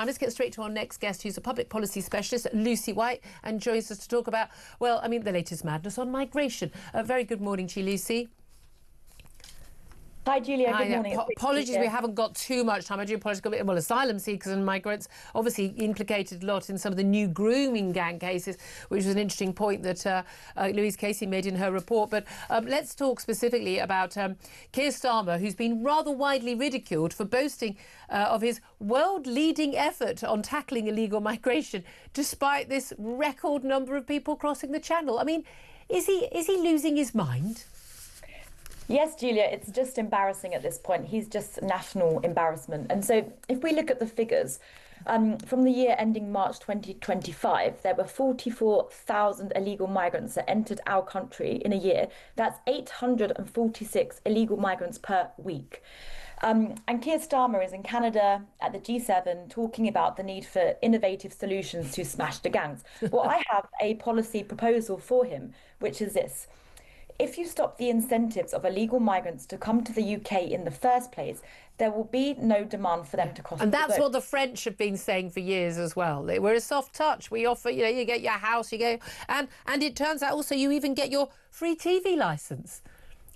Let's get straight to our next guest, who's a public policy specialist, Lucy White, and joins us to talk about, well, I mean, the latest madness on migration. Very good morning to you, Lucy. Hi, Julia. Good morning. Apologies, we haven't got too much time. I do apologise. Well, asylum seekers and migrants obviously implicated a lot in some of the new grooming gang cases, which was an interesting point that Louise Casey made in her report. But let's talk specifically about Keir Starmer, who's been rather widely ridiculed for boasting of his world-leading effort on tackling illegal migration, despite this record number of people crossing the Channel. I mean, is he losing his mind? Yes, Julia, it's just embarrassing at this point. He's just national embarrassment. And so if we look at the figures, from the year ending March 2025, there were 44,000 illegal migrants that entered our country in a year. That's 846 illegal migrants per week. And Keir Starmer is in Canada at the G7 talking about the need for innovative solutions to smash the gangs. Well, I have a policy proposal for him, which is this. If you stop the incentives of illegal migrants to come to the UK in the first place, there will be no demand for them to cross the boat. And that's what the French have been saying for years as well. We're a soft touch. We offer, you get your house, and it turns out also you even get your free TV licence.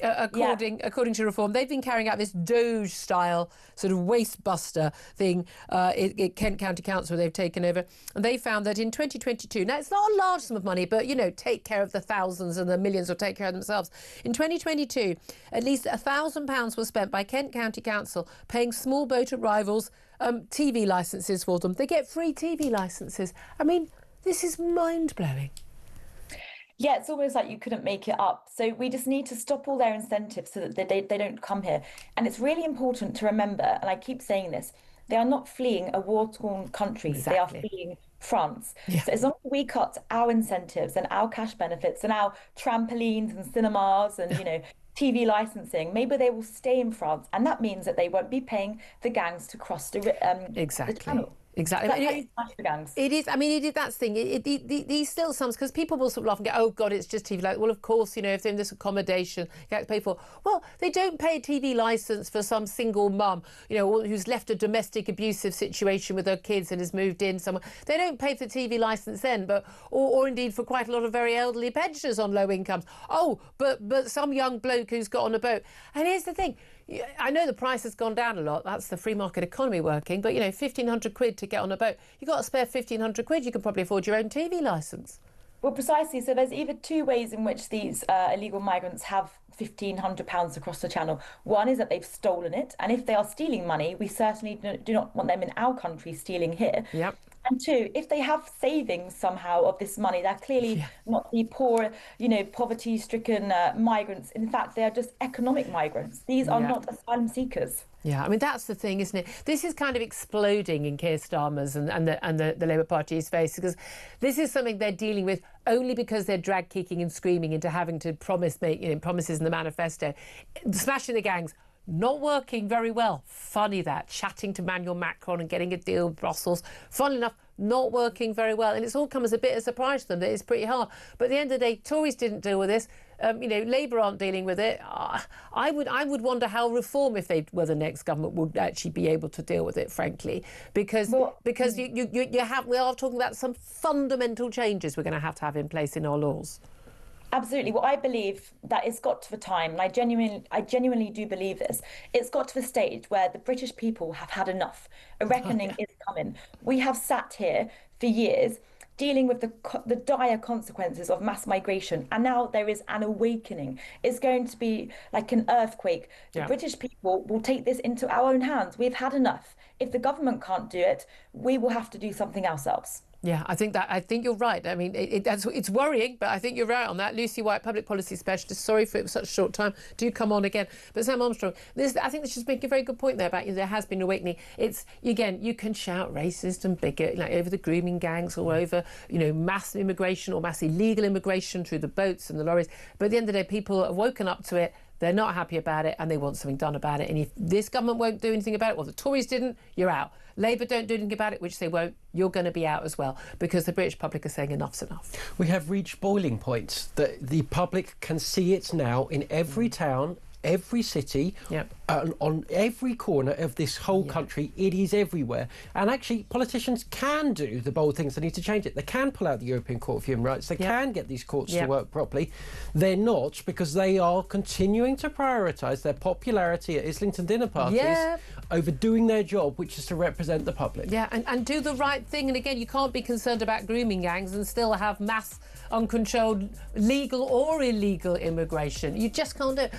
According to reform, they've been carrying out this Doge style sort of waste buster thing at Kent County Council they've taken over, and they found that in 2022, now it's not a large sum of money, but take care of the thousands and the millions will take care of themselves. In 2022, at least £1,000 was spent by Kent County Council paying small boat arrivals TV licences for them. They get free TV licences. I mean, this is mind-blowing. Yeah, it's almost like you couldn't make it up. So we just need to stop all their incentives so that they don't come here. And it's really important to remember, and I keep saying this, they are not fleeing a war-torn country. Exactly. They are fleeing France. Yeah. So as long as we cut our incentives and our cash benefits and our trampolines and cinemas and, TV licensing, maybe they will stay in France. And that means that they won't be paying the gangs to cross the Channel. Exactly. It is. I mean, that's the thing. These still sums, because people will sort of laugh and go, "Oh God, it's just TV." Like, well, of course, if they're in this accommodation, you have to pay for. Well, they don't pay a TV licence for some single mum, who's left a domestic abusive situation with her kids and has moved in somewhere. They don't pay for TV licence then, or indeed for quite a lot of very elderly pensioners on low incomes. Oh, but some young bloke who's got on a boat. And here's the thing. I know the price has gone down a lot. That's the free market economy working. But, 1,500 quid to get on a boat. You've got to spare 1,500 quid. You can probably afford your own TV licence. Well, precisely. So there's either two ways in which these illegal migrants have £1,500 across the Channel. One is that they've stolen it. And if they are stealing money, we certainly do not want them in our country stealing here. Yep. And two, if they have savings somehow of this money, they're clearly not the poor, poverty-stricken migrants. In fact, they are just economic migrants. These are not asylum seekers. Yeah, I mean, that's the thing, isn't it? This is kind of exploding in Keir Starmer's and the Labour Party's face, because this is something they're dealing with only because they're drag kicking and screaming into having to make promises in the manifesto. Smashing the gangs. Not working very well. Funny that. Chatting to Emmanuel Macron and getting a deal with Brussels. Funnily enough, not working very well. And it's all come as a bit of a surprise to them that it's pretty hard. But at the end of the day, Tories didn't deal with this. Labour aren't dealing with it. I would wonder how Reform, if they were the next government, would actually be able to deal with it, frankly. Because we are talking about some fundamental changes we're going to have in place in our laws. Absolutely. Well, I believe that it's got to the time, and I genuinely do believe this. It's got to the stage where the British people have had enough. A reckoning is coming. We have sat here for years dealing with the dire consequences of mass migration, and now there is an awakening. It's going to be like an earthquake. The British people will take this into our own hands. We've had enough. If the government can't do it, we will have to do something ourselves. Yeah, I think you're right. I mean, it's worrying, but I think you're right on that. Lucy White, public policy specialist. Sorry for it was such a short time. Do come on again. But Sam Armstrong, I think this just make a very good point there about there has been awakening. It's again, you can shout racist and bigot over the grooming gangs or over mass immigration or mass illegal immigration through the boats and the lorries. But at the end of the day, people have woken up to it. They're not happy about it and they want something done about it. And if this government won't do anything about it, well, the Tories didn't, you're out. Labour don't do anything about it, which they won't, you're going to be out as well, because the British public are saying enough's enough. We have reached boiling points. The public can see it now in every town every city, on every corner of this whole country. It is everywhere. And actually, politicians can do the bold things. They need to change it. They can pull out the European Court of Human Rights. They can get these courts to work properly. They're not, because they are continuing to prioritise their popularity at Islington dinner parties over doing their job, which is to represent the public. Yeah, and do the right thing. And again, you can't be concerned about grooming gangs and still have mass, uncontrolled, legal or illegal immigration. You just can't do it.